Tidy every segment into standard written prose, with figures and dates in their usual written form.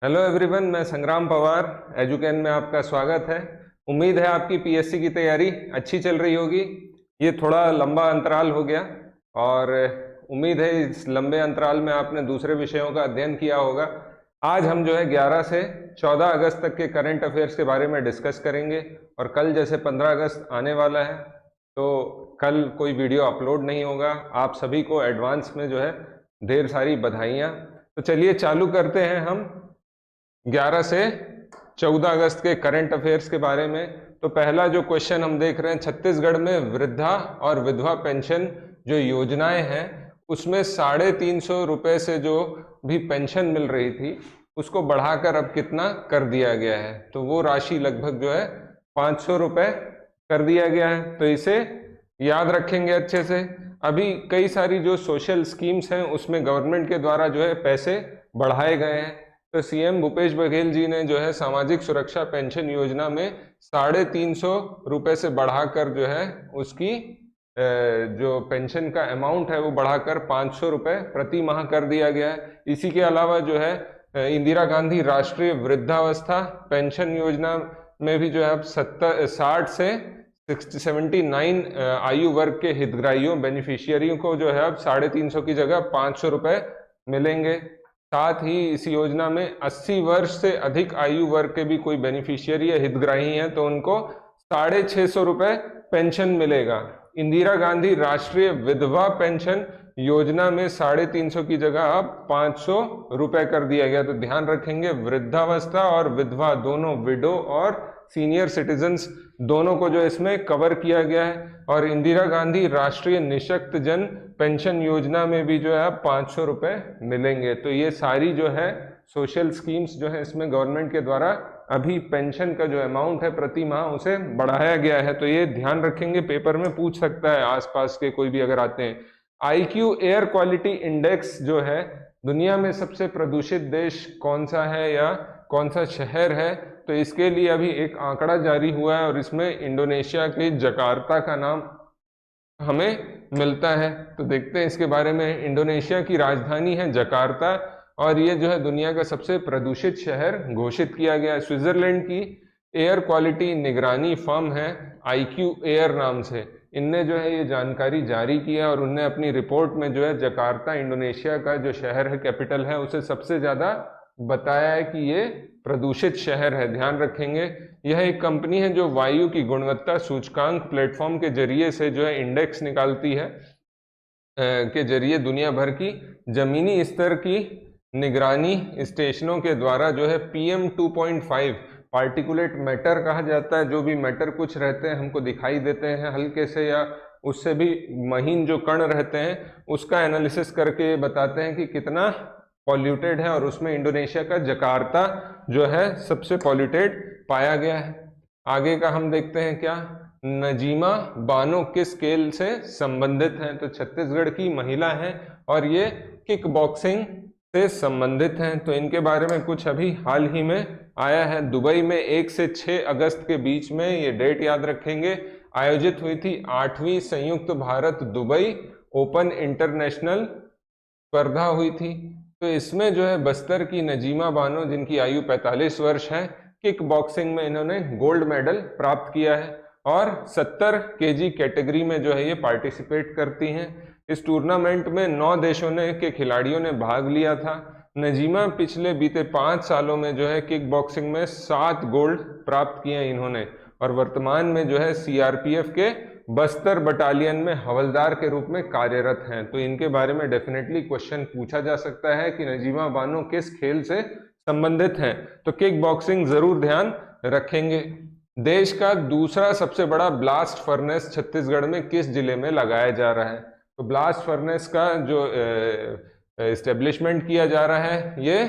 Hello everyone, मैं संग्राम पवार। एजुकेन में आपका स्वागत है। उम्मीद है आपकी पीएससी की तैयारी अच्छी चल रही होगी। ये थोड़ा लंबा अंतराल हो गया और उम्मीद है इस लंबे अंतराल में आपने दूसरे विषयों का अध्ययन किया होगा। आज हम जो है 11 से 14 अगस्त तक के करंट अफेयर्स के बारे में डिस्कस करेंगे। और कल जैसे 15 अगस्त आने वाला है तो कल कोई वीडियो अपलोड नहीं होगा। आप सभी को एडवांस में जो है ढेर सारी बधाइयाँ। तो चलिए चालू करते हैं हम 11 से 14 अगस्त के करंट अफेयर्स के बारे में। तो पहला जो क्वेश्चन हम देख रहे हैं, छत्तीसगढ़ में वृद्धा और विधवा पेंशन जो योजनाएं हैं उसमें 350 रुपए से जो भी पेंशन मिल रही थी उसको बढ़ाकर अब कितना कर दिया गया है। तो वो राशि लगभग जो है 500 रुपए कर दिया गया है। तो इसे याद रखेंगे अच्छे से। अभी कई सारी जो सोशल स्कीम्स हैं उसमें गवर्नमेंट के द्वारा जो है पैसे बढ़ाए गए हैं। तो सीएम भूपेश बघेल जी ने जो है सामाजिक सुरक्षा पेंशन योजना में 350 रुपए से बढ़ाकर जो है उसकी जो पेंशन का अमाउंट है वो बढ़ाकर 500 रुपए प्रति माह कर दिया गया है। इसी के अलावा जो है इंदिरा गांधी राष्ट्रीय वृद्धावस्था पेंशन योजना में भी जो है अब 60 से 79 आयु वर्ग के हितग्राहियों बेनिफिशियरियों को जो है अब 350 की जगह 500 रुपए मिलेंगे। साथ ही इस योजना में 80 वर्ष से अधिक आयु वर्ग के भी कोई बेनिफिशियरी या हितग्राही हैं तो उनको 650 रुपए पेंशन मिलेगा। इंदिरा गांधी राष्ट्रीय विधवा पेंशन योजना में 350 की जगह अब 500 रुपए कर दिया गया। तो ध्यान रखेंगे, वृद्धावस्था और विधवा दोनों, विडो और सीनियर सिटीजन्स दोनों को जो इसमें कवर किया गया है। और इंदिरा गांधी राष्ट्रीय निशक्त जन पेंशन योजना में भी जो है 500 रुपए मिलेंगे। तो ये सारी जो है सोशल स्कीम्स जो है इसमें गवर्नमेंट के द्वारा अभी पेंशन का जो अमाउंट है प्रति माह उसे बढ़ाया गया है। तो ये ध्यान रखेंगे, पेपर में पूछ सकता है आसपास के कोई भी अगर आते हैं। IQ एयर क्वालिटी इंडेक्स जो है, दुनिया में सबसे प्रदूषित देश कौन सा है या कौन सा शहर है, तो इसके लिए अभी एक आंकड़ा जारी हुआ है और इसमें इंडोनेशिया के जकार्ता का नाम हमें मिलता है। तो देखते हैं इसके बारे में। इंडोनेशिया की राजधानी है जकार्ता और ये जो है दुनिया का सबसे प्रदूषित शहर घोषित किया गया है। स्विट्जरलैंड की एयर क्वालिटी निगरानी फर्म है IQ एयर नाम से, इनने जो है ये जानकारी जारी किया और उनने अपनी रिपोर्ट में जो है जकार्ता इंडोनेशिया का जो शहर है, कैपिटल है, उसे सबसे ज्यादा बताया है कि ये प्रदूषित शहर है। ध्यान रखेंगे, यह एक कंपनी है जो वायु की गुणवत्ता सूचकांक प्लेटफॉर्म के जरिए से जो है इंडेक्स निकालती है, के जरिए दुनिया भर की जमीनी स्तर की निगरानी स्टेशनों के द्वारा जो है PM 2.5 पार्टिकुलेट मैटर कहा जाता है। जो भी मैटर कुछ रहते हैं हमको दिखाई देते हैं हल्के से या उससे भी महीन जो कण रहते हैं, उसका एनालिसिस करके बताते हैं कि कितना पॉल्यूटेड है। और उसमें इंडोनेशिया का जकार्ता जो है सबसे पॉल्यूटेड पाया गया है। आगे का हम देखते हैं क्या, नजीमा बानो किस खेल से संबंधित हैं। तो छत्तीसगढ़ की महिला हैं और ये किक बॉक्सिंग से संबंधित हैं। तो इनके बारे में कुछ अभी हाल ही में आया है। दुबई में 1 से 6 अगस्त के बीच में, ये डेट याद रखेंगे, आयोजित हुई थी 8वीं संयुक्त भारत दुबई ओपन इंटरनेशनल स्पर्धा हुई थी। तो इसमें जो है बस्तर की नजीमा बानो, जिनकी आयु 45 वर्ष है, किक बॉक्सिंग में इन्होंने गोल्ड मेडल प्राप्त किया है और 70 kg कैटेगरी में जो है ये पार्टिसिपेट करती हैं। इस टूर्नामेंट में 9 देशों के खिलाड़ियों ने भाग लिया था। नजीमा पिछले बीते 5 सालों में जो है किक बॉक्सिंग में 7 गोल्ड प्राप्त किए इन्होंने और वर्तमान में जो है CRPF के बस्तर बटालियन में हवलदार के रूप में कार्यरत हैं। तो इनके बारे में डेफिनेटली क्वेश्चन पूछा जा सकता है कि नजीमा बानो किस खेल से संबंधित हैं। तो किक बॉक्सिंग जरूर ध्यान रखेंगे। देश का दूसरा सबसे बड़ा ब्लास्ट फर्नेस छत्तीसगढ़ में किस जिले में लगाया जा रहा है। तो ब्लास्ट फर्नेस का जो एस्टेब्लिशमेंट किया जा रहा है ये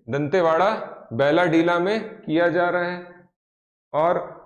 दंतेवाड़ा बैलाडीला में किया जा रहा है और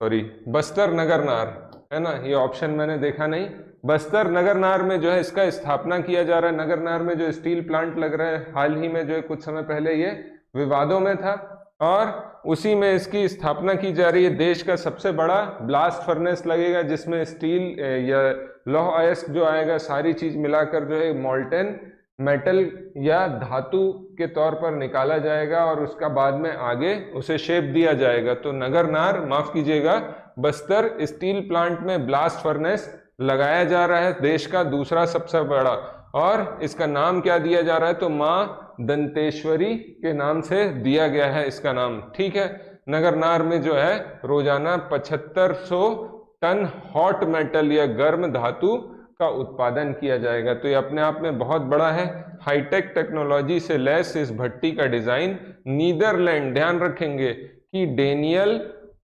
बस्तर नगरनार है ना, ये ऑप्शन मैंने देखा नहीं। बस्तर नगरनार में जो है इसका स्थापना किया जा रहा है। नगरनार में जो स्टील प्लांट लग रहा है हाल ही में जो है कुछ समय पहले ये विवादों में था और उसी में इसकी स्थापना की जा रही है। देश का सबसे बड़ा ब्लास्ट फर्नेस लगेगा जिसमें स्टील या लौह अयस्क जो आएगा सारी चीज मिलाकर जो है मोल्टेन मेटल या धातु के तौर पर निकाला जाएगा और उसका बाद में आगे उसे शेप दिया जाएगा। तो नगरनार, माफ कीजिएगा, बस्तर स्टील प्लांट में ब्लास्ट फर्नेस लगाया जा रहा है, देश का दूसरा सबसे बड़ा, और इसका नाम क्या दिया जा रहा है, तो मां दंतेश्वरी के नाम से दिया गया है इसका नाम। ठीक है, नगरनार में जो है रोजाना 7500 टन हॉट मेटल या गर्म धातु का उत्पादन किया जाएगा। तो ये अपने आप में बहुत बड़ा है। हाईटेक टेक्नोलॉजी से लैस इस भट्टी का डिजाइन नीदरलैंड, ध्यान रखेंगे कि डेनियल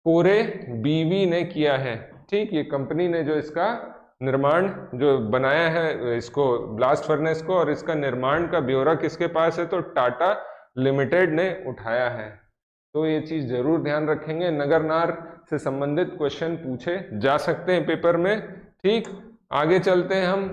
कोरे बीवी ने किया है। ठीक, ये कंपनी ने जो इसका निर्माण जो बनाया है इसको ब्लास्ट फर्नेस को, और इसका निर्माण का ब्यौरा किसके पास है, तो टाटा लिमिटेड ने उठाया है। तो ये चीज जरूर ध्यान रखेंगे, नगरनार से संबंधित क्वेश्चन पूछे जा सकते हैं पेपर में। ठीक, आगे चलते हैं हम।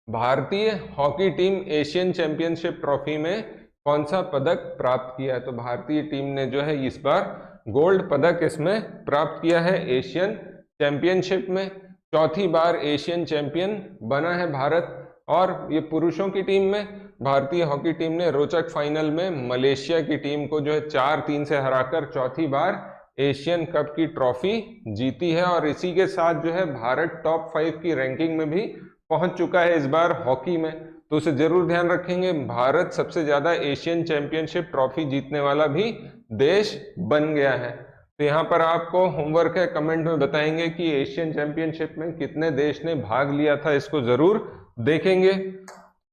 भारतीय hockey team Asian championship trophy में कौन सा पदक प्राप्त किया है, तो भारतीय टीम ने जो है इस बार गोल्ड पदक इसमें प्राप्त किया है एशियन चैंपियनशिप में। चौथी बार एशियन चैंपियन बना है भारत। और ये पुरुषों की टीम में भारतीय हॉकी टीम ने रोचक फाइनल में मलेशिया की टीम को जो है 4-3 से हराकर चौथी बार एशियन कप की ट्रॉफी जीती है। और इसी के साथ जो है भारत टॉप 5 की रैंकिंग में भी पहुंच चुका है इस बार हॉकी में। तो उसे जरूर ध्यान रखेंगे, भारत सबसे ज्यादा एशियन चैंपियनशिप ट्रॉफी जीतने वाला भी देश बन गया है। तो यहाँ पर आपको होमवर्क है, कमेंट में बताएंगे कि एशियन चैंपियनशिप में कितने देश ने भाग लिया था, इसको जरूर देखेंगे।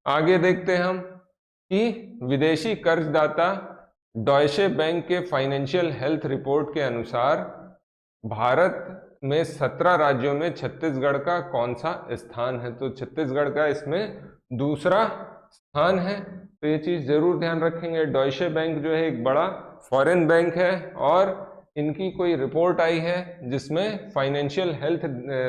आगे देखते हैं हम कि विदेशी कर्जदाता डॉयशे बैंक के फाइनेंशियल हेल्थ रिपोर्ट के अनुसार भारत में 17 राज्यों में छत्तीसगढ़ का कौन सा स्थान है, तो छत्तीसगढ़ का इसमें दूसरा स्थान है। तो ये चीज जरूर ध्यान रखेंगे। डॉयशे बैंक जो है एक बड़ा फॉरेन बैंक है और इनकी कोई रिपोर्ट आई है जिसमें फाइनेंशियल हेल्थ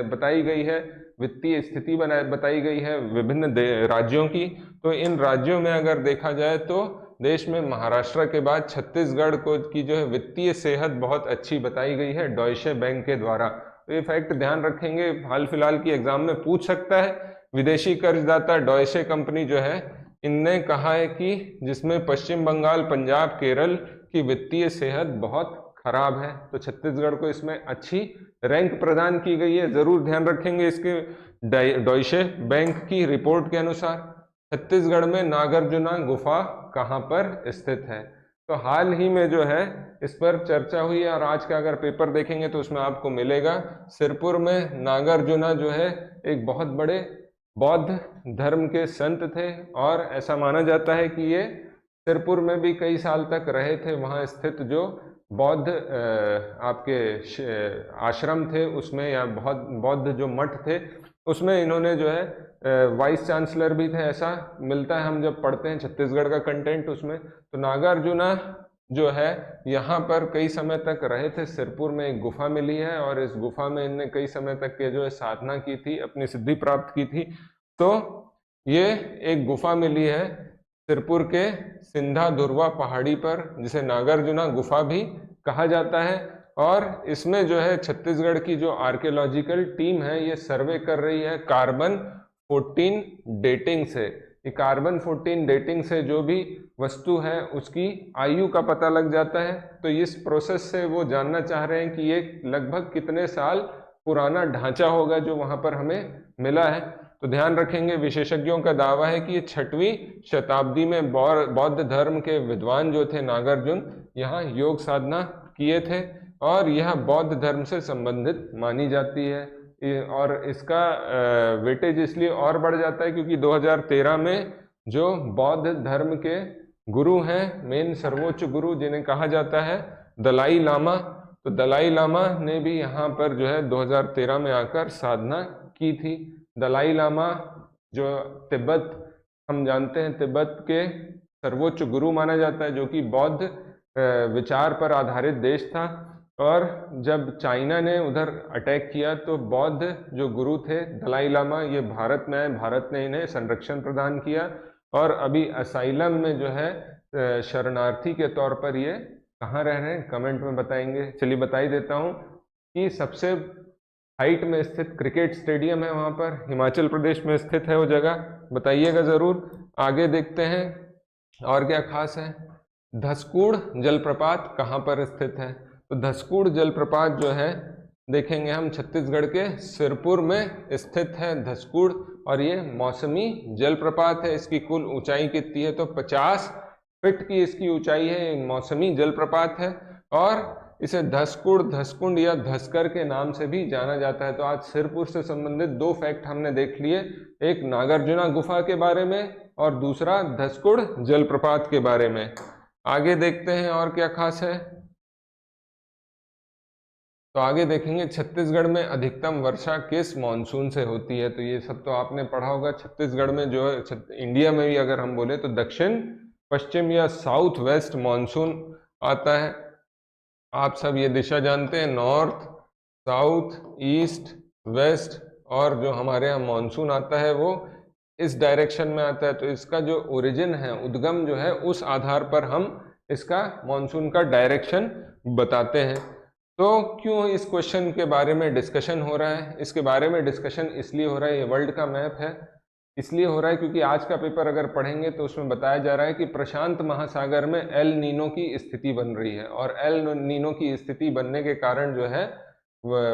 बताई गई है, वित्तीय स्थिति बताई गई है विभिन्न राज्यों की। तो इन राज्यों में अगर देखा जाए तो देश में महाराष्ट्र के बाद छत्तीसगढ़ को की जो है वित्तीय सेहत बहुत अच्छी बताई गई है डॉयशे बैंक के द्वारा। तो ये फैक्ट ध्यान रखेंगे, हाल फिलहाल की एग्जाम में पूछ सकता है। विदेशी कर्जदाता डॉयशे कंपनी जो है इनने कहा है कि जिसमें पश्चिम बंगाल, पंजाब, केरल की वित्तीय सेहत बहुत खराब है, तो छत्तीसगढ़ को इसमें अच्छी रैंक प्रदान की गई है। जरूर ध्यान रखेंगे इसके डॉयशे बैंक की रिपोर्ट के अनुसार। छत्तीसगढ़ में नागार्जुना गुफा कहाँ पर स्थित है, तो हाल ही में जो है इस पर चर्चा हुई है और आज का अगर पेपर देखेंगे तो उसमें आपको मिलेगा। सिरपुर में नागार्जुना जो है एक बहुत बड़े बौद्ध धर्म के संत थे और ऐसा माना जाता है कि ये सिरपुर में भी कई साल तक रहे थे। वहाँ स्थित जो बौद्ध आपके आश्रम थे उसमें, या बहुत बौद्ध जो मठ थे उसमें इन्होंने जो है वाइस चांसलर भी थे, ऐसा मिलता है हम जब पढ़ते हैं छत्तीसगढ़ का कंटेंट उसमें। तो नागार्जुना जो है यहाँ पर कई समय तक रहे थे। सिरपुर में एक गुफा मिली है और इस गुफा में इनने कई समय तक के जो है साधना की थी, अपनी सिद्धि प्राप्त की थी। तो ये एक गुफा मिली है सिरपुर के सिंधा दुर्वा पहाड़ी पर, जिसे नागार्जुना गुफा भी कहा जाता है। और इसमें जो है छत्तीसगढ़ की जो आर्कियोलॉजिकल टीम है ये सर्वे कर रही है कार्बन 14 डेटिंग से। ये कार्बन 14 डेटिंग से जो भी वस्तु है उसकी आयु का पता लग जाता है। तो इस प्रोसेस से वो जानना चाह रहे हैं कि ये लगभग कितने साल पुराना ढांचा होगा जो वहां पर हमें मिला है। तो ध्यान रखेंगे, विशेषज्ञों का दावा है कि ये 6वीं शताब्दी में बौद्ध धर्म के विद्वान जो थे नागार्जुन यहाँ योग साधना किए थे और यह बौद्ध धर्म से संबंधित मानी जाती है। और इसका वेटेज इसलिए और बढ़ जाता है क्योंकि 2013 में जो बौद्ध धर्म के गुरु हैं, मेन सर्वोच्च गुरु जिन्हें कहा जाता है दलाई लामा, तो दलाई लामा ने भी यहाँ पर जो है 2013 में आकर साधना की थी। दलाई लामा जो तिब्बत, हम जानते हैं तिब्बत के सर्वोच्च गुरु माना जाता है, जो कि बौद्ध विचार पर आधारित देश था। और जब चाइना ने उधर अटैक किया तो बौद्ध जो गुरु थे दलाई लामा ये भारत में आए, भारत ने इन्हें संरक्षण प्रदान किया और अभी असाइलम में जो है शरणार्थी के तौर पर ये कहाँ रह रहे हैं, कमेंट में बताएंगे। चलिए बता ही देता हूँ कि सबसे हाइट में स्थित क्रिकेट स्टेडियम है वहाँ पर, हिमाचल प्रदेश में स्थित है वो जगह, बताइएगा ज़रूर। आगे देखते हैं और क्या खास है। धसकुड़ जलप्रपात कहाँ पर स्थित है? तो धसकुड़ जलप्रपात जो है देखेंगे हम छत्तीसगढ़ के सिरपुर में स्थित है धसकुड़, और ये मौसमी जलप्रपात है। इसकी कुल ऊंचाई कितनी है? तो 50 फीट की इसकी ऊंचाई है, मौसमी जलप्रपात है। और इसे धसकुड़, धसकुंड या धसकर के नाम से भी जाना जाता है। तो आज सिरपुर से संबंधित 2 फैक्ट हमने देख लिए, एक नागार्जुना गुफा के बारे में और दूसरा धसकुड़ जलप्रपात के बारे में। आगे देखते हैं और क्या खास है। तो आगे देखेंगे छत्तीसगढ़ में अधिकतम वर्षा किस मॉनसून से होती है? तो ये सब तो आपने पढ़ा होगा। छत्तीसगढ़ में जो है, इंडिया में भी अगर हम बोले तो दक्षिण पश्चिम या साउथ वेस्ट मॉनसून आता है। आप सब ये दिशा जानते हैं, नॉर्थ, साउथ, ईस्ट, वेस्ट, और जो हमारे यहाँ मॉनसून आता है वो इस डायरेक्शन में आता है। तो इसका जो ओरिजिन है, उद्गम जो है, उस आधार पर हम इसका मॉनसून का डायरेक्शन बताते हैं। तो क्यों इस क्वेश्चन के बारे में डिस्कशन हो रहा है? इसके बारे में डिस्कशन इसलिए हो रहा है, ये वर्ल्ड का मैप है, इसलिए हो रहा है क्योंकि आज का पेपर अगर पढ़ेंगे तो उसमें बताया जा रहा है कि प्रशांत महासागर में एल नीनो की स्थिति बन रही है, और एल नीनो की स्थिति बनने के कारण जो है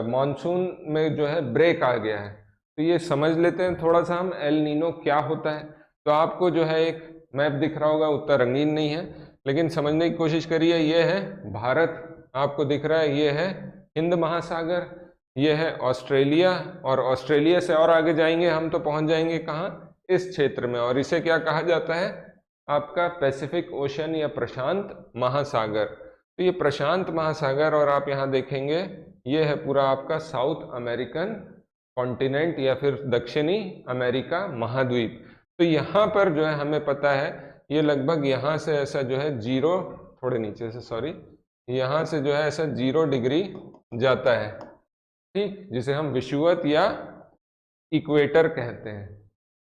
मॉनसून में जो है ब्रेक आ गया है। तो ये समझ लेते हैं थोड़ा सा हम, एल नीनो क्या होता है। तो आपको जो है एक मैप दिख रहा होगा, उतना रंगीन नहीं है लेकिन समझने की कोशिश करिए। ये है भारत, आपको दिख रहा है, ये है हिंद महासागर, ये है ऑस्ट्रेलिया, और ऑस्ट्रेलिया से और आगे जाएंगे हम तो पहुंच जाएंगे कहाँ? इस क्षेत्र में, और इसे क्या कहा जाता है? आपका पैसिफिक ओशन या प्रशांत महासागर। तो ये प्रशांत महासागर, और आप यहाँ देखेंगे ये है पूरा आपका साउथ अमेरिकन कॉन्टिनेंट या फिर दक्षिणी अमेरिका महाद्वीप। तो यहाँ पर जो है हमें पता है ये लगभग यहाँ से ऐसा जो है 0, थोड़े नीचे से सॉरी, यहाँ से जो है ऐसा 0 डिग्री जाता है, ठीक, जिसे हम विषुवत या इक्वेटर कहते हैं।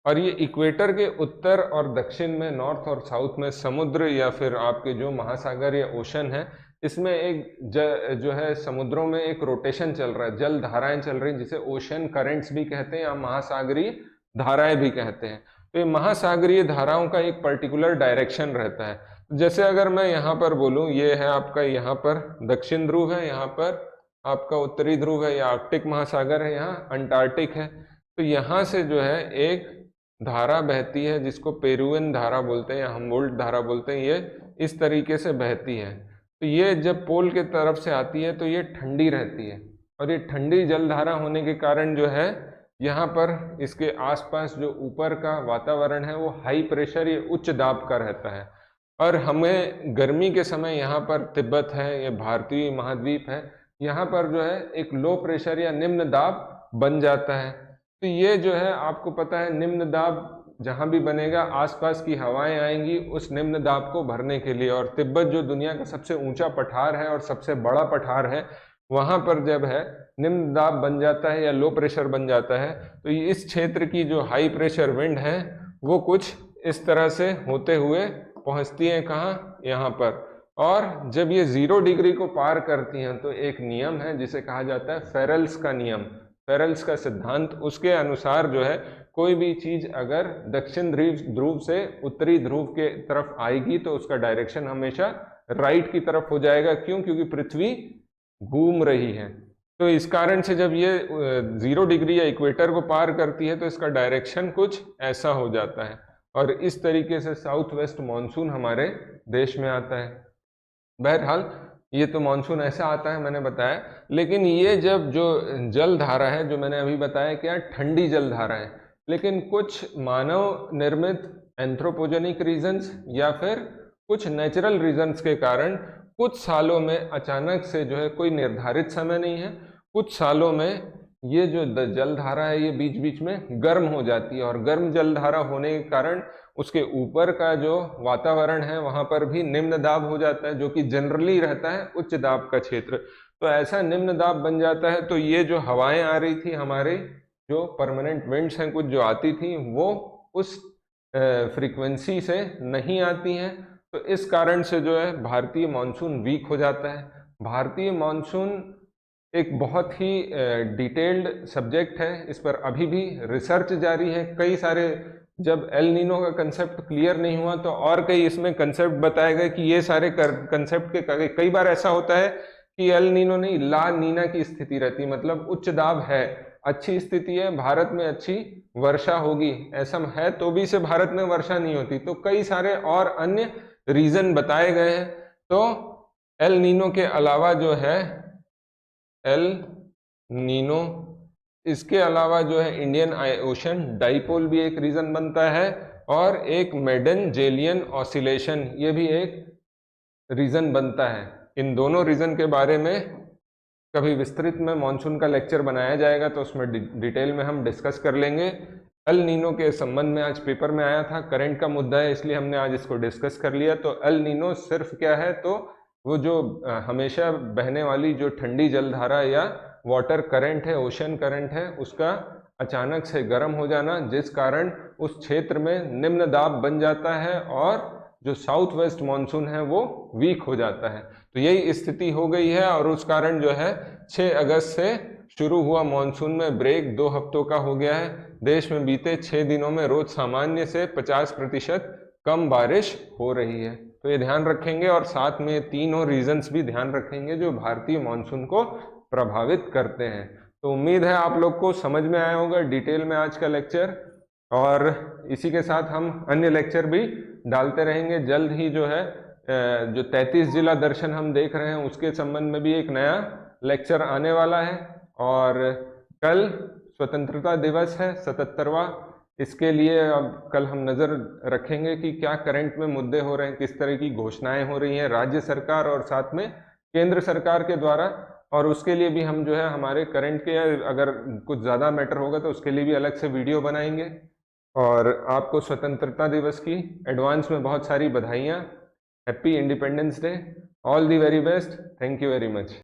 और ये इक्वेटर के उत्तर और दक्षिण में, नॉर्थ और साउथ में समुद्र या फिर आपके जो महासागर या ओशन है, इसमें एक जो है समुद्रों में एक रोटेशन चल रहा है, जल धाराएं चल रही हैं, जिसे ओशन करेंट्स भी कहते हैं या महासागरीय धाराएं भी कहते हैं। तो ये महासागरीय धाराओं का एक पर्टिकुलर डायरेक्शन रहता है। जैसे अगर मैं यहाँ पर बोलूँ, ये है आपका यहाँ पर दक्षिण ध्रुव है, यहाँ पर आपका उत्तरी ध्रुव है या आर्कटिक महासागर है, यहाँ अंटार्कटिक है। तो यहाँ से जो है एक धारा बहती है जिसको पेरुवियन धारा बोलते हैं या हम्बोल्ट धारा बोलते हैं, ये इस तरीके से बहती है। तो ये जब पोल के तरफ से आती है तो ये ठंडी रहती है, और ये ठंडी जलधारा होने के कारण जो है यहाँ पर इसके आसपास जो ऊपर का वातावरण है वो हाई प्रेशर या उच्च दाब का रहता है। और हमें गर्मी के समय यहाँ पर तिब्बत है, ये भारतीय महाद्वीप है, यहाँ पर जो है एक लो प्रेशर या निम्न दाब बन जाता है। तो ये जो है आपको पता है, निम्न दाब जहाँ भी बनेगा आसपास की हवाएं आएंगी उस निम्न दाब को भरने के लिए। और तिब्बत जो दुनिया का सबसे ऊंचा पठार है और सबसे बड़ा पठार है, वहाँ पर जब है निम्न दाब बन जाता है या लो प्रेशर बन जाता है, तो इस क्षेत्र की जो हाई प्रेशर विंड है वो कुछ इस तरह से होते हुए पहुँचती है कहाँ? यहाँ पर। और जब ये 0 डिग्री को पार करती हैं तो एक नियम है जिसे कहा जाता है फेरेल्स का नियम, फेरेल्स का सिद्धांत। उसके अनुसार जो है कोई भी चीज अगर दक्षिण ध्रुव से उत्तरी ध्रुव के तरफ आएगी तो उसका डायरेक्शन हमेशा राइट की तरफ हो जाएगा। क्यों? क्योंकि पृथ्वी घूम रही है। तो इस कारण से जब ये 0 डिग्री या इक्वेटर को पार करती है तो इसका डायरेक्शन कुछ ऐसा हो जाता है, और इस तरीके से साउथ वेस्ट मानसून हमारे देश में आता है। बहरहाल ये तो मानसून ऐसा आता है मैंने बताया, लेकिन ये जब जो जल धारा है जो मैंने अभी बताया क्या ठंडी जल धारा है, लेकिन कुछ मानव निर्मित एंथ्रोपोजेनिक रीजंस या फिर कुछ नेचुरल रीजंस के कारण कुछ सालों में अचानक से जो है, कोई निर्धारित समय नहीं है, कुछ सालों में ये जो जल धारा है ये बीच बीच में गर्म हो जाती है, और गर्म जल धारा होने के कारण उसके ऊपर का जो वातावरण है वहां पर भी निम्न दाब हो जाता है, जो कि जनरली रहता है उच्च दाब का क्षेत्र। तो ऐसा निम्न दाब बन जाता है, तो ये जो हवाएं आ रही थी हमारे जो परमानेंट विंड्स हैं कुछ जो आती थी वो उस फ्रीक्वेंसी से नहीं आती हैं। तो इस कारण से जो है भारतीय मानसून वीक हो जाता है। भारतीय मानसून एक बहुत ही डिटेल्ड सब्जेक्ट है, इस पर अभी भी रिसर्च जारी है। कई सारे, जब एल नीनो का कंसेप्ट क्लियर नहीं हुआ तो और कई इसमें कंसेप्ट बताए गए कि ये सारे कंसेप्ट के कई बार ऐसा होता है कि एल नीनो नहीं, ला नीना की स्थिति रहती है, मतलब उच्च दाब है, अच्छी स्थिति है, भारत में अच्छी वर्षा होगी, ऐसा है तो भी से भारत में वर्षा नहीं होती। तो कई सारे और अन्य रीजन बताए गए हैं। तो एल नीनो के अलावा जो है एल नीनो, इसके अलावा जो है इंडियन ओशन डाइपोल भी एक रीजन बनता है, और एक मेडेन-जेलियन ऑसिलेशन, ये भी एक रीजन बनता है। इन दोनों रीजन के बारे में कभी विस्तृत में मॉनसून का लेक्चर बनाया जाएगा तो उसमें डिटेल में हम डिस्कस कर लेंगे। एल नीनो के संबंध में आज पेपर में आया था, करंट का मुद्दा है, इसलिए हमने आज इसको डिस्कस कर लिया। तो एल नीनो सिर्फ क्या है, तो वो जो हमेशा बहने वाली जो ठंडी जलधारा या वाटर करंट है, ओशन करंट है, उसका अचानक से गर्म हो जाना, जिस कारण उस क्षेत्र में निम्न दाब बन जाता है और जो साउथ वेस्ट मानसून है वो वीक हो जाता है। तो यही स्थिति हो गई है, और उस कारण जो है 6 अगस्त से शुरू हुआ मानसून में ब्रेक 2 हफ्तों का हो गया है। देश में बीते 6 दिनों में रोज सामान्य से 50% कम बारिश हो रही है। तो ये ध्यान रखेंगे, और साथ में 3 और रीजंस भी ध्यान रखेंगे जो भारतीय मानसून को प्रभावित करते हैं। तो उम्मीद है आप लोग को समझ में आया होगा डिटेल में आज का लेक्चर, और इसी के साथ हम अन्य लेक्चर भी डालते रहेंगे। जल्द ही जो है जो 33 जिला दर्शन हम देख रहे हैं उसके संबंध में भी एक नया लेक्चर आने वाला है। और कल स्वतंत्रता दिवस है 77वां, इसके लिए अब कल हम नज़र रखेंगे कि क्या करंट में मुद्दे हो रहे हैं, किस तरह की घोषणाएं हो रही हैं राज्य सरकार और साथ में केंद्र सरकार के द्वारा। और उसके लिए भी हम जो है हमारे करंट के अगर कुछ ज़्यादा मैटर होगा तो उसके लिए भी अलग से वीडियो बनाएंगे। और आपको स्वतंत्रता दिवस की एडवांस में बहुत सारी बधाइयाँ। Happy independence day, all the very best, thank you very much.